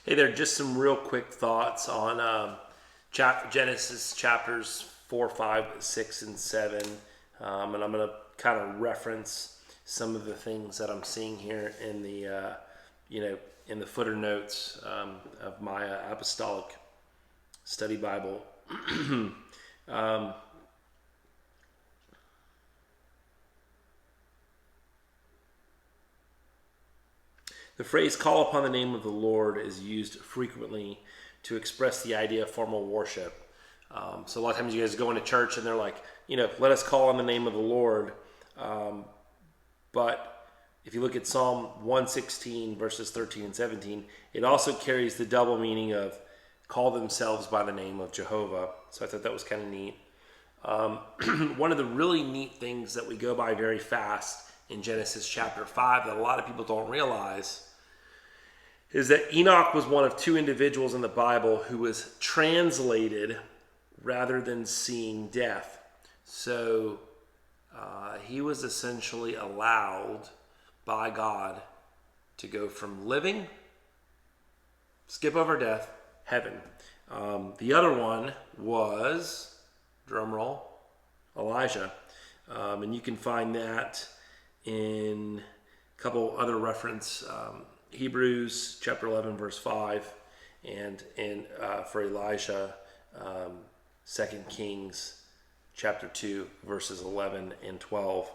Hey there, just some real quick thoughts on Genesis chapters 4, 5, 6, and 7. And I'm going to kind of reference some of the things that I'm seeing here in in the footer notes of my Apostolic Study Bible. um, The phrase "call upon the name of the Lord" is used frequently to express the idea of formal worship. So a lot of times you guys go into church and they're like, let us call on the name of the Lord. But if you look at Psalm 116, verses 13 and 17, it also carries the double meaning of call themselves by the name of Jehovah. So I thought that was kind of neat. One of the really neat things that we go by very fast in Genesis chapter 5 that a lot of people don't realize is that Enoch was one of two individuals in the Bible who was translated rather than seeing death. So he was essentially allowed by God to go from living, skip over death, heaven. The other one was, drumroll, Elijah. And you can find that in a couple other reference, Hebrews chapter 11 verse 5, and for Elijah, 2 Kings chapter 2 verses 11 and 12.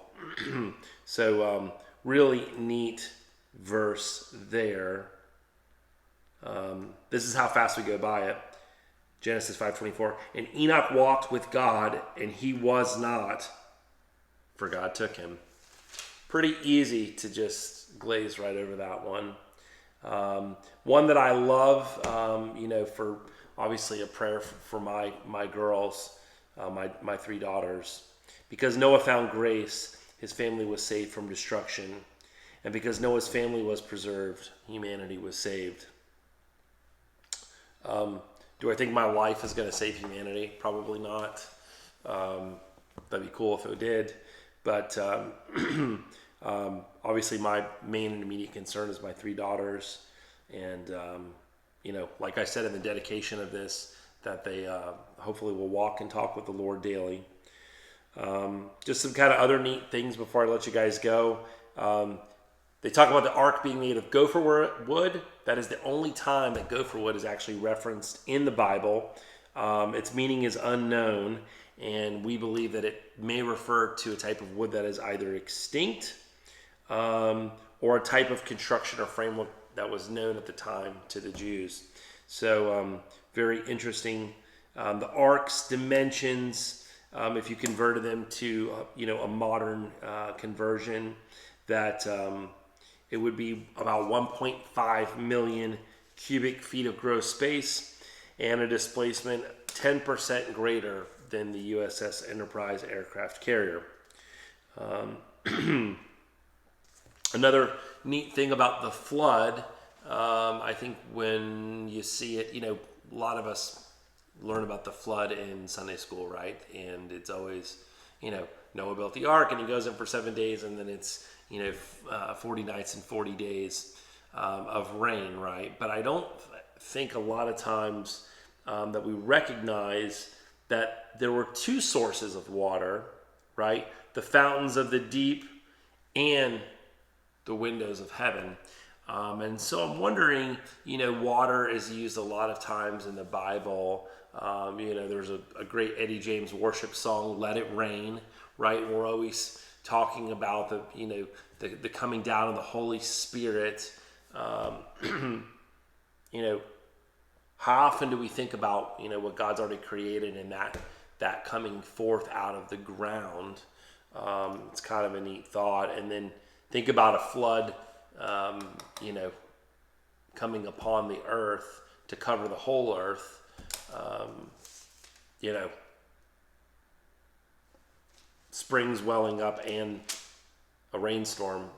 So really neat verse there. This is how fast we go by it. Genesis 5:24. And Enoch walked with God, and he was not, for God took him. Pretty easy to just glaze right over that one. One that I love, for obviously a prayer for my girls, my three daughters. Because Noah found grace, his family was saved from destruction. And because Noah's family was preserved, humanity was saved. Do I think my life is going to save humanity? Probably not. That'd be cool if it did. But obviously my main and immediate concern is my three daughters. And, like I said in the dedication of this, that they hopefully will walk and talk with the Lord daily. Just some kind of other neat things before I let you guys go. They talk about the ark being made of gopher wood. That is the only time that gopher wood is actually referenced in the Bible. Its meaning is unknown, and we believe that it may refer to a type of wood that is either extinct or a type of construction or framework that was known at the time to the Jews. So very interesting. The ark's dimensions, if you converted them to a modern conversion, that it would be about 1.5 million cubic feet of gross space and a displacement 10% greater than the USS Enterprise aircraft carrier. Another neat thing about the flood, I think when you see it, a lot of us learn about the flood in Sunday school, right? And it's always, Noah built the ark and he goes in for 7 days, and then it's 40 nights and 40 days of rain, right? But I don't think a lot of times that we recognize that there were two sources of water, right? The fountains of the deep and the windows of heaven. And so I'm wondering, water is used a lot of times in the Bible. There's a great Eddie James worship song, "Let It Rain," right? We're always talking about the coming down of the Holy Spirit. How often do we think about what God's already created and that coming forth out of the ground? It's kind of a neat thought. And then think about a flood, coming upon the earth to cover the whole earth. Springs welling up and a rainstorm.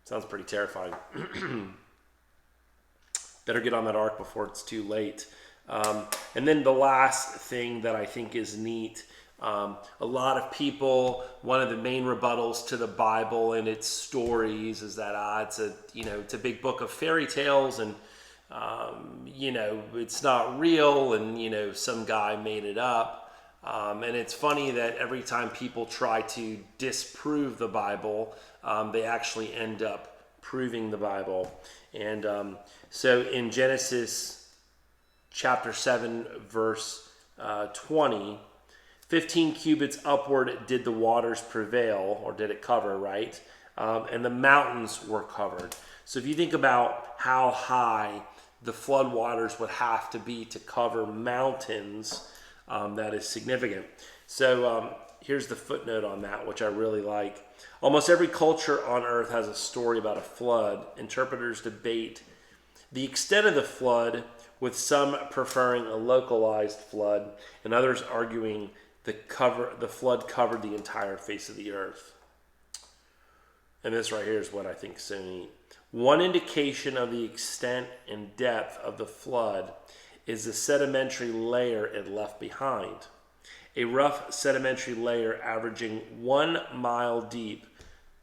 Sounds pretty terrifying. Better get on that ark before it's too late. And then the last thing that I think is neat, a lot of people, one of the main rebuttals to the Bible and its stories is that it's a big book of fairy tales, and it's not real, and some guy made it up. And it's funny that every time people try to disprove the Bible, they actually end up proving the Bible. And so in Genesis chapter 7, verse 20, 15 cubits upward did the waters prevail, or did it cover, right? And the mountains were covered. So if you think about how high the flood waters would have to be to cover mountains, that is significant. So here's the footnote on that, which I really like. Almost every culture on earth has a story about a flood. Interpreters debate the extent of the flood, with some preferring a localized flood and others arguing the flood covered the entire face of the earth. And this right here is what I think is so neat. One indication of the extent and depth of the flood is the sedimentary layer it left behind. A rough sedimentary layer averaging 1 mile deep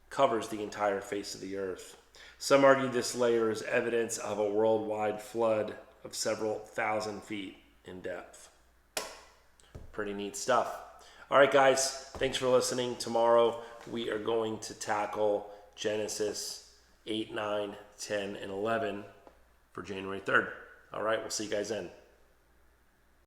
covers the entire face of the earth. Some argue this layer is evidence of a worldwide flood of several thousand feet in depth. Pretty neat stuff. All right, guys, thanks for listening. Tomorrow we are going to tackle Genesis 8, 9, 10, and 11 for January 3rd. All right, we'll see you guys then.